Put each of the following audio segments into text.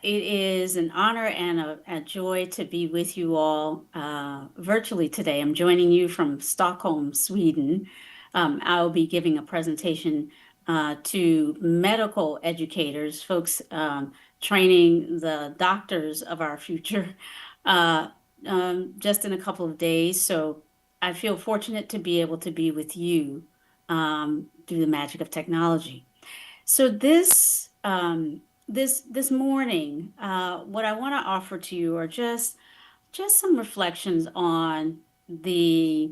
It is an honor and a joy to be with you all virtually today. I'm joining you from Stockholm, Sweden. I'll be giving a presentation to medical educators, folks training the doctors of our future, uh, just in a couple of days. So I feel fortunate to be able to be with you through the magic of technology. So this morning, what I want to offer to you are just some reflections on the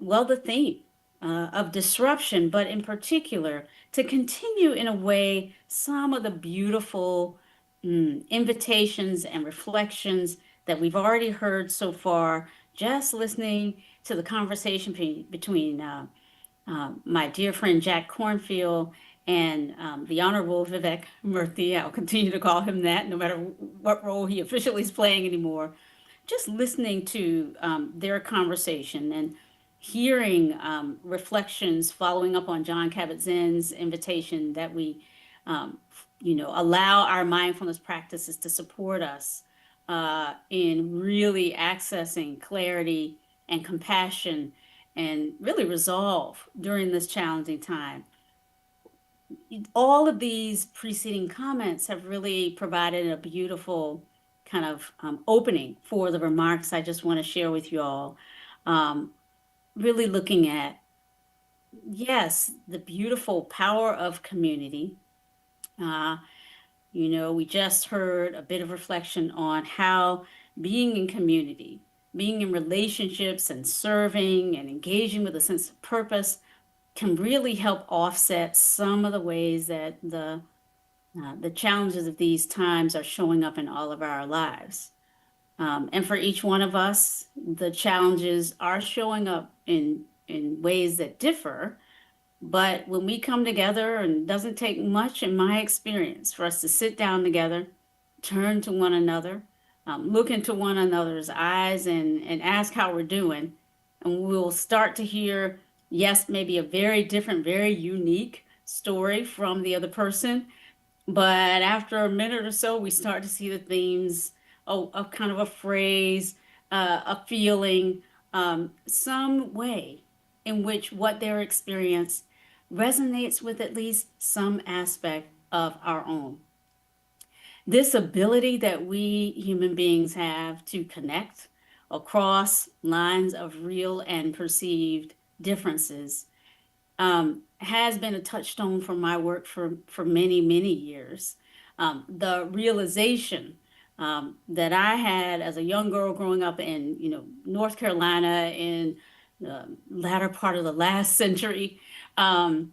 the theme of disruption, but in particular to continue in a way some of the beautiful invitations and reflections that we've already heard so far, just listening to the conversation between my dear friend Jack Cornfield and the Honorable Vivek Murthy. I'll continue to call him that no matter what role he officially is playing anymore. Just listening to their conversation and hearing reflections following up on John Kabat-Zinn's invitation that we, allow our mindfulness practices to support us in really accessing clarity and compassion and really resolve during this challenging time. All of these preceding comments have really provided a beautiful kind of opening for the remarks I just want to share with you all. Um, Really looking at, yes, the beautiful power of community. Uh, we just heard a bit of reflection on how being in community, being in relationships and serving and engaging with a sense of purpose can really help offset some of the ways that the challenges of these times are showing up in all of our lives. And for each one of us, the challenges are showing up in ways that differ. But when we come together, and it doesn't take much in my experience for us to sit down together, turn to one another, look into one another's eyes and ask how we're doing. And we'll start to hear, yes, maybe a very different, very unique story from the other person. But after a minute or so, we start to see the themes of kind of a phrase, a feeling, some way in which what they're experiencing resonates with at least some aspect of our own. This ability that we human beings have to connect across lines of real and perceived differences has been a touchstone for my work for many, many years. The realization that I had as a young girl growing up in, North Carolina in the latter part of the last century, and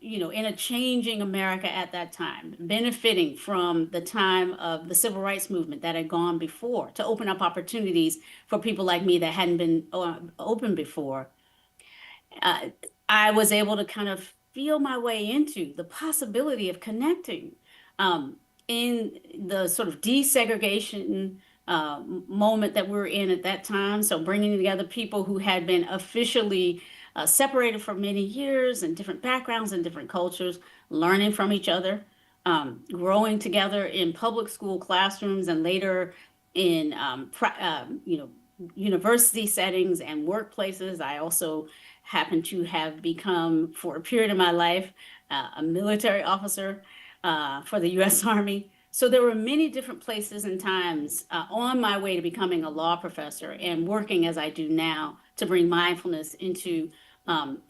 in a changing America at that time, benefiting from the time of the civil rights movement that had gone before to open up opportunities for people like me that hadn't been open before. Uh, I was able to kind of feel my way into the possibility of connecting in the sort of desegregation moment that we were in at that time. So bringing together people who had been officially separated for many years and different backgrounds and different cultures, learning from each other, growing together in public school classrooms and later in university settings and workplaces. I also happen to have become, for a period of my life, a military officer for the U.S. Army. So there were many different places and times on my way to becoming a law professor and working as I do now to bring mindfulness into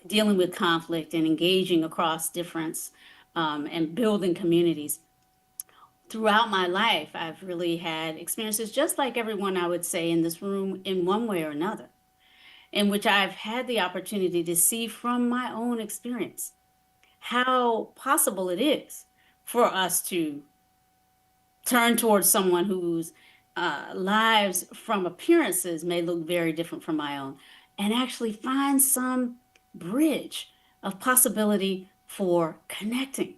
dealing with conflict and engaging across difference and building communities. Throughout my life, I've really had experiences just like everyone I would say in this room in one way or another, in which I've had the opportunity to see from my own experience how possible it is for us to turn towards someone whose lives from appearances may look very different from my own and actually find some bridge of possibility for connecting.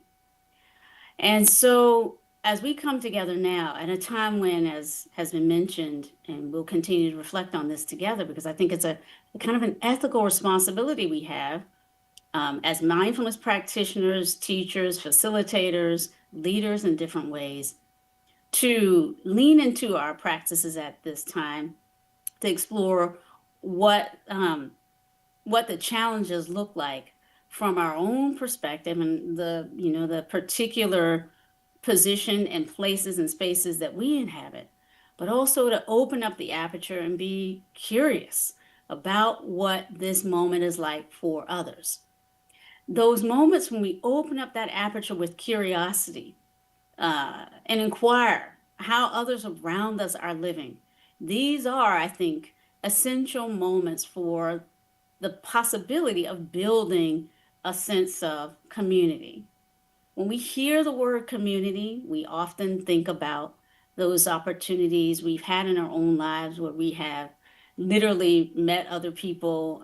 And so, as we come together now at a time when, as has been mentioned, and we'll continue to reflect on this together because I think it's a kind of an ethical responsibility we have as mindfulness practitioners, teachers, facilitators, leaders in different ways to lean into our practices at this time to explore what what the challenges look like from our own perspective and the particular position and places and spaces that we inhabit, but also to open up the aperture and be curious about what this moment is like for others. Those moments when we open up that aperture with curiosity and inquire how others around us are living. These are, I think, essential moments for the possibility of building a sense of community. When we hear the word community, we often think about those opportunities we've had in our own lives where we have literally met other people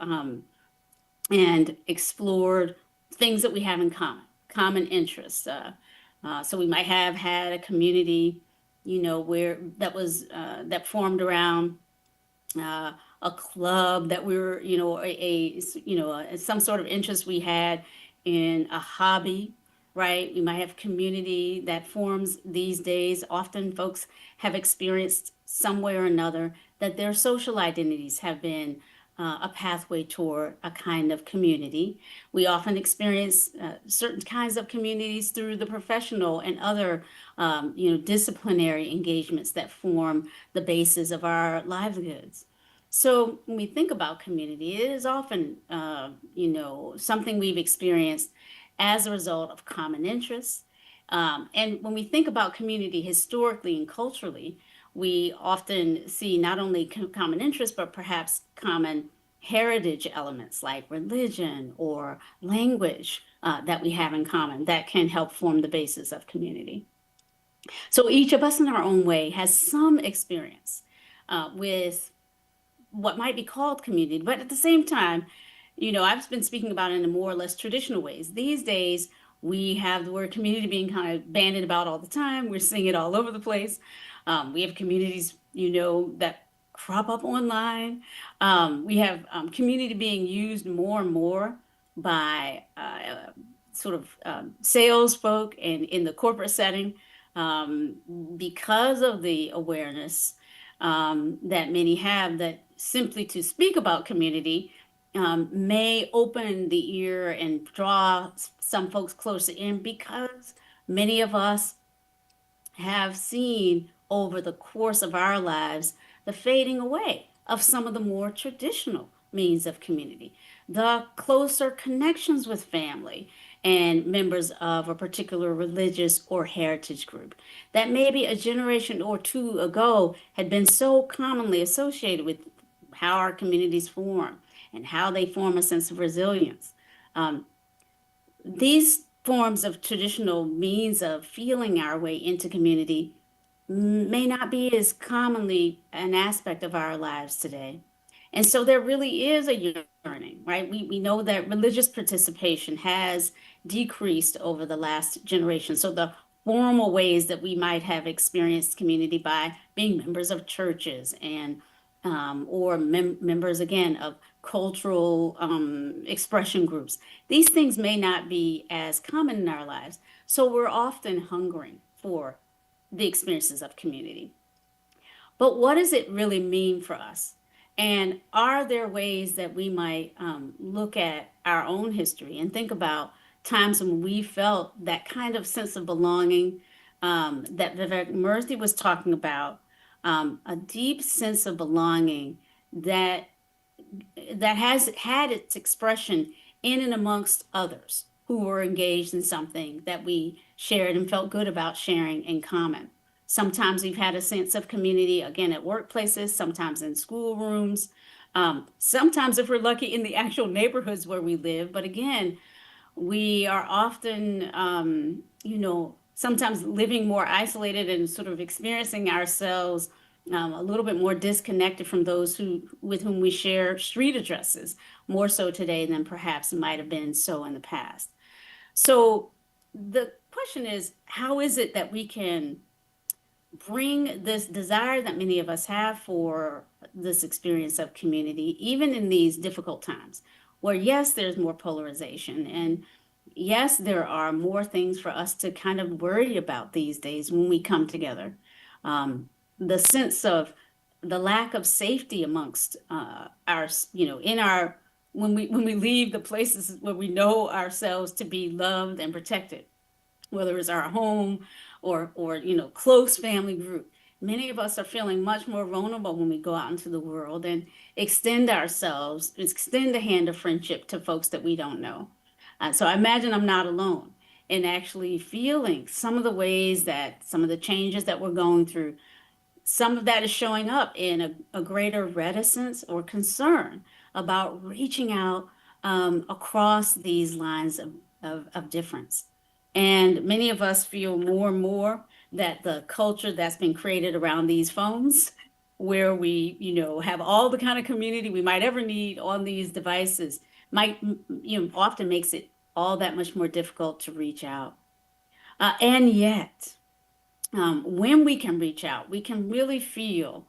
and explored things that we have in common, common interests. So we might have had a community, where that formed around uh, a club that we were, some sort of interest we had in a hobby, right? We might have community that forms these days. Often folks have experienced some way or another that their social identities have been a pathway toward a kind of community. We often experience certain kinds of communities through the professional and other, disciplinary engagements that form the basis of our livelihoods. So when we think about community, it is often, something we've experienced as a result of common interests. And when we think about community historically and culturally, we often see not only common interests, but perhaps common heritage elements like religion or language that we have in common that can help form the basis of community. So each of us in our own way has some experience with what might be called community, but at the same time, I've been speaking about it in more or less traditional ways. These days, we have the word community being kind of bandied about all the time. We're seeing it all over the place. We have communities, that crop up online. We have community being used more and more by sort of sales folk and in the corporate setting um, because of the awareness that many have that simply to speak about community may open the ear and draw some folks closer in because many of us have seen over the course of our lives the fading away of some of the more traditional means of community, the closer connections with family and members of a particular religious or heritage group that maybe a generation or two ago had been so commonly associated with how our communities form and how they form a sense of resilience. Um, these forms of traditional means of feeling our way into community may not be as commonly an aspect of our lives today. And so there really is a yearning, right? We know that religious participation has decreased over the last generation. So the formal ways that we might have experienced community by being members of churches and or members again of cultural expression groups. These things may not be as common in our lives. So we're often hungering for the experiences of community. But what does it really mean for us? And are there ways that we might look at our own history and think about times when we felt that kind of sense of belonging that Vivek Murthy was talking about, a deep sense of belonging that has had its expression in and amongst others who were engaged in something that we shared and felt good about sharing in common. Sometimes we've had a sense of community, again, at workplaces, sometimes in schoolrooms, sometimes, if we're lucky, in the actual neighborhoods where we live. But again, we are often, sometimes living more isolated and sort of experiencing ourselves a little bit more disconnected from those with whom we share street addresses, more so today than perhaps might have been so in the past. So the question is, how is it that we can bring this desire that many of us have for this experience of community, even in these difficult times, where yes, there's more polarization and Yes, there are more things for us to kind of worry about these days when we come together. The sense of the lack of safety amongst in our when we leave the places where we know ourselves to be loved and protected, whether it's our home or close family group. Many of us are feeling much more vulnerable when we go out into the world and extend a hand of friendship to folks that we don't know. So I imagine I'm not alone in actually feeling some of the ways that some of the changes that we're going through, some of that is showing up in a greater reticence or concern about reaching out across these lines of difference. And many of us feel more and more that the culture that's been created around these phones, where we have all the kind of community we might ever need on these devices, often makes it all that much more difficult to reach out. And yet, when we can reach out, we can really feel,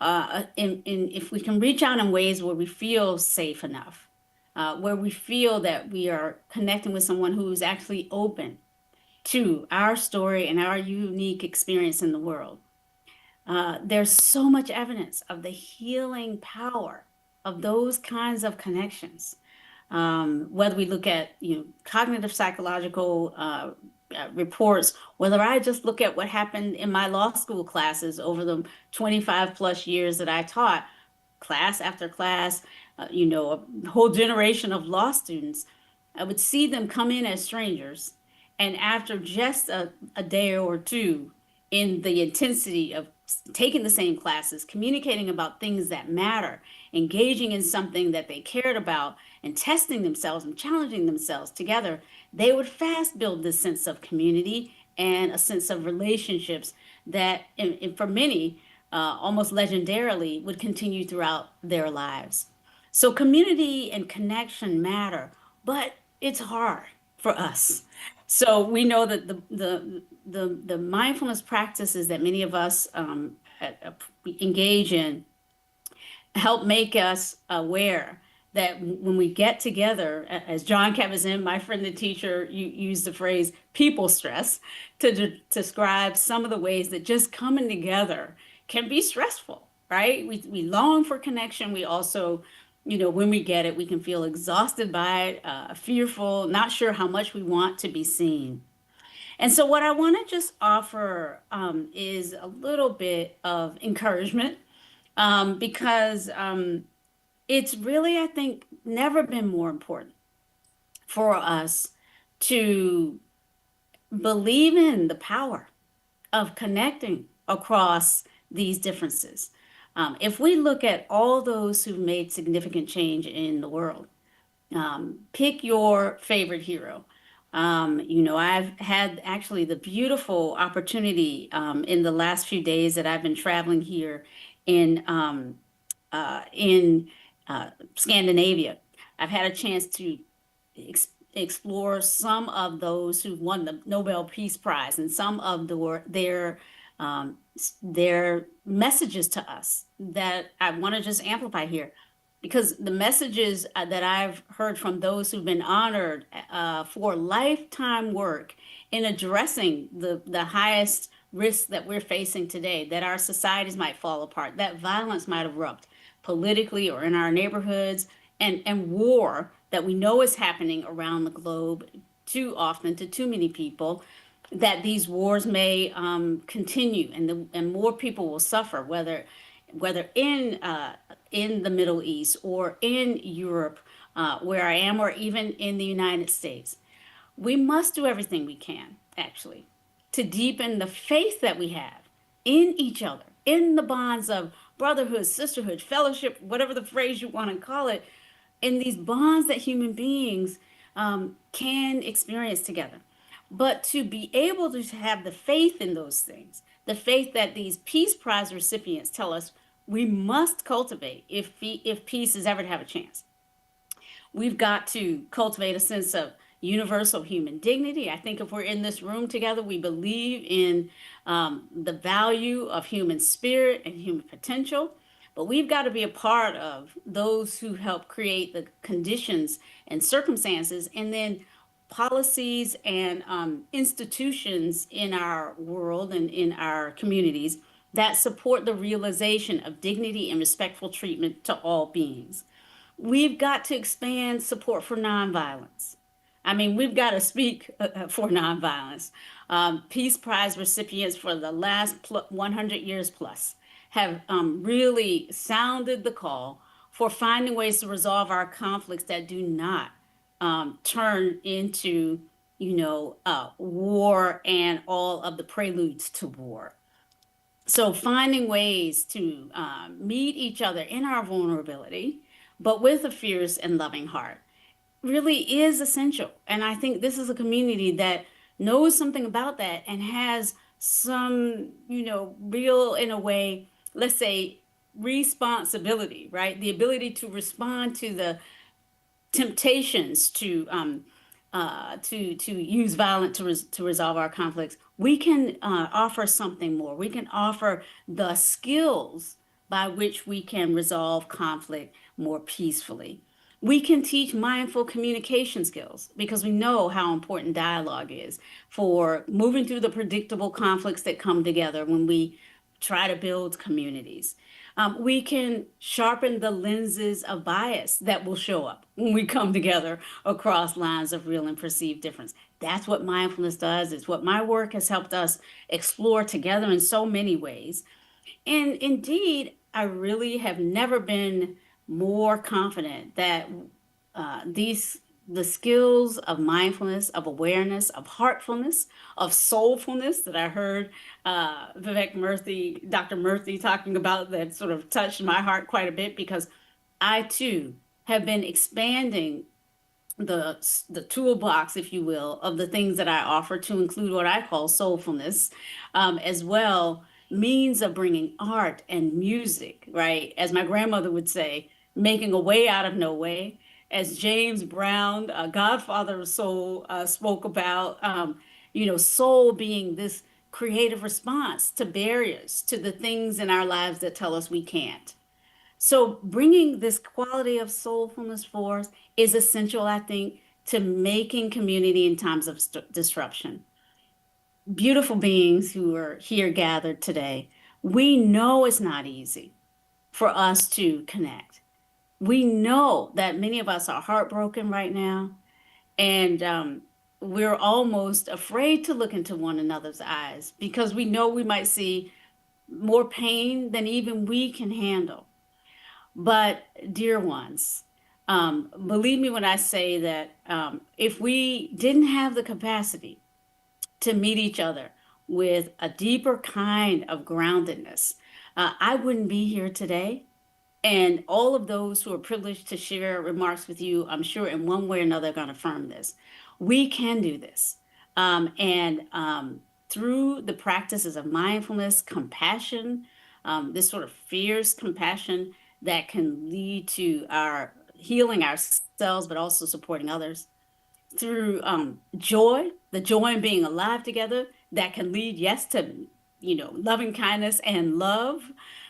if we can reach out in ways where we feel safe enough, where we feel that we are connecting with someone who's actually open to our story and our unique experience in the world. There's so much evidence of the healing power of those kinds of connections. Whether we look at cognitive psychological reports, whether I just look at what happened in my law school classes over the 25 plus years that I taught, class after class, a whole generation of law students, I would see them come in as strangers. And after just a day or two in the intensity of taking the same classes, communicating about things that matter, engaging in something that they cared about, and testing themselves and challenging themselves together, they would fast build this sense of community and a sense of relationships that, and for many, almost legendarily, would continue throughout their lives. So community and connection matter, but it's hard for us. So we know that the mindfulness practices that many of us engage in help make us aware that when we get together, as John Kabat-Zinn, my friend and teacher, used the phrase "people stress" to describe some of the ways that just coming together can be stressful, right? We long for connection. We also, when we get it, we can feel exhausted by it, fearful, not sure how much we want to be seen. And so, what I want to just offer is a little bit of encouragement because it's really, I think, never been more important for us to believe in the power of connecting across these differences. If we look at all those who've made significant change in the world, pick your favorite hero. I've had actually the beautiful opportunity in the last few days that I've been traveling here in in Scandinavia. I've had a chance to explore some of those who won the Nobel Peace Prize and some of um, their messages to us that I want to just amplify here. Because the messages that I've heard from those who've been honored for lifetime work in addressing the highest risks that we're facing today, that our societies might fall apart, that violence might erupt politically or in our neighborhoods, and war that we know is happening around the globe too often to too many people, that these wars may continue and more people will suffer, whether in the Middle East or in Europe, where I am, or even in the United States. We must do everything we can, actually, to deepen the faith that we have in each other, in the bonds of brotherhood, sisterhood, fellowship, whatever the phrase you want to call it, in these bonds that human beings can experience together. But to be able to have the faith in those things, the faith that these Peace Prize recipients tell us we must cultivate if peace is ever to have a chance. We've got to cultivate a sense of universal human dignity. I think if we're in this room together, we believe in the value of human spirit and human potential. But we've got to be a part of those who help create the conditions and circumstances, and then policies and institutions in our world and in our communities that support the realization of dignity and respectful treatment to all beings. We've got to expand support for nonviolence. I mean, we've got to speak for nonviolence. Peace Prize recipients for the last 100 years plus have really sounded the call for finding ways to resolve our conflicts that do not turn into, war and all of the preludes to war. So finding ways to meet each other in our vulnerability, but with a fierce and loving heart, really is essential. And I think this is a community that knows something about that and has some, real, in a way, let's say, responsibility, right? The ability to respond to the temptations to use violence to resolve our conflicts. We can offer something more. We can offer the skills by which we can resolve conflict more peacefully. We can teach mindful communication skills because we know how important dialogue is for moving through the predictable conflicts that come together when we try to build communities. We can sharpen the lenses of bias that will show up when we come together across lines of real and perceived difference. That's what mindfulness does. It's what my work has helped us explore together in so many ways. And indeed, I really have never been more confident that these the skills of mindfulness, of awareness, of heartfulness, of soulfulness that I heard Vivek Murthy, Dr. Murthy talking about that sort of touched my heart quite a bit because I too have been expanding the toolbox, if you will, of the things that I offer to include what I call soulfulness, as well, means of bringing art and music, right? As my grandmother would say, making a way out of no way. As James Brown, Godfather of Soul, spoke about, soul being this creative response to barriers, to the things in our lives that tell us we can't. So bringing this quality of soulfulness forth is essential, I think, to making community in times of disruption. Beautiful beings who are here gathered today, we know it's not easy for us to connect. We know that many of us are heartbroken right now, and we're almost afraid to look into one another's eyes because we know we might see more pain than even we can handle. But, dear ones, believe me when I say that if we didn't have the capacity to meet each other with a deeper kind of groundedness, I wouldn't be here today. And all of those who are privileged to share remarks with you, I'm sure in one way or another are going to affirm this. We can do this. And through the practices of mindfulness, compassion, this sort of fierce compassion that can lead to our healing ourselves, but also supporting others through joy, the joy in being alive together that can lead, yes, to, loving kindness and love,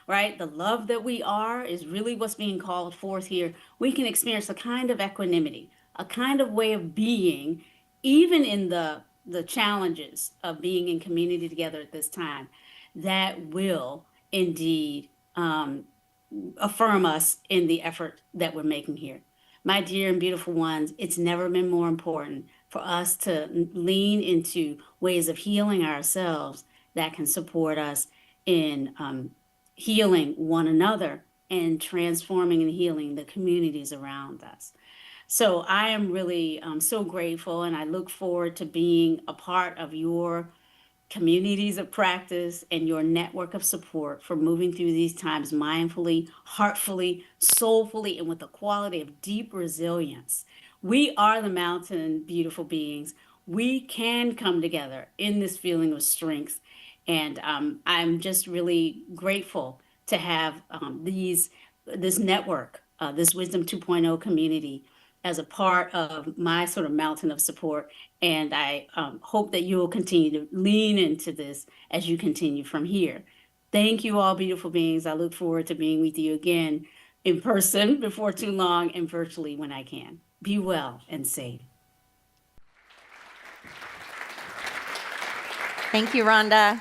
right? The love that we are is really what's being called forth here. We can experience a kind of equanimity, a kind of way of being, even in the challenges of being in community together at this time, that will indeed affirm us in the effort that we're making here. My dear and beautiful ones, it's never been more important for us to lean into ways of healing ourselves that can support us in healing one another and transforming and healing the communities around us. So I am really so grateful, and I look forward to being a part of your communities of practice, and your network of support for moving through these times mindfully, heartfully, soulfully, and with a quality of deep resilience. We are the mountain, beautiful beings. We can come together in this feeling of strength. And I'm just really grateful to have this network, this Wisdom 2.0 community as a part of my sort of mountain of support. And I hope that you will continue to lean into this as you continue from here. Thank you all, beautiful beings. I look forward to being with you again in person before too long and virtually when I can. Be well and safe. Thank you, Rhonda.